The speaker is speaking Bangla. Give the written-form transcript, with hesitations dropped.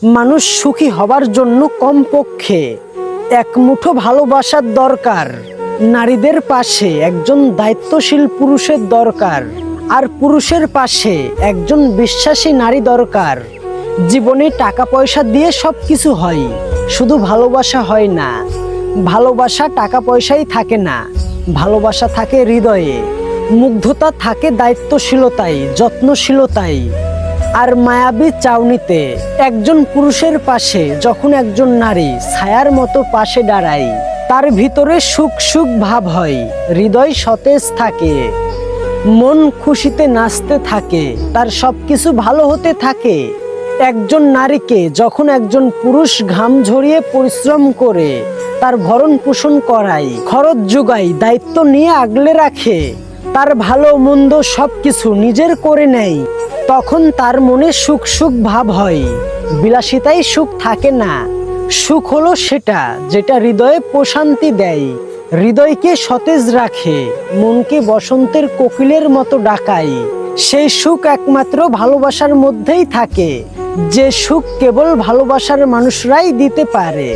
মানুষ সুখী হবার জন্য কমপক্ষে এক মুঠো ভালোবাসার দরকার। নারীদের পাশে একজন দায়িত্বশীল পুরুষের দরকার, আর পুরুষের পাশে একজন বিশ্বাসী নারী দরকার। জীবনে টাকা পয়সা দিয়ে সব কিছু হয়, শুধু ভালোবাসা হয় না। ভালোবাসা টাকা পয়সাই থাকে না, ভালোবাসা থাকে হৃদয়ে, মুগ্ধতা থাকে দায়িত্বশীলতায়, যত্নশীলতায় আর মায়াবী চাউনিতে। একজন পুরুষের পাশে যখন একজন নারী ছায়ার মতো পাশে দাঁড়ায়, তার ভিতরে সুখ সুখ ভাব হয়, হৃদয় সতেজ থাকে, মন খুশিতে নাচতে থাকে, তার সবকিছু ভালো হতে থাকে। একজন নারীকে যখন একজন পুরুষ ঘাম ঝরিয়ে পরিশ্রম করে তার ভরণ পোষণ করায়, খরচ যোগায়, দায়িত্ব নিয়ে আগলে রাখে, তার ভালো মন্দ সবকিছু নিজের করে নেয়, তখন তার মনে সুখ সুখ ভাব হয়। বিলাসিতায় সুখ থাকে না। সুখ হলো সেটা যেটা হৃদয়ে প্রশান্তি দেয়, হৃদয়কে সতেজ রাখে, মনকে বসন্তের কোকিলের মতো ডাকায়। সেই সুখ একমাত্র ভালোবাসার মধ্যেই থাকে, যে সুখ কেবল ভালোবাসার মানুষরাই দিতে পারে।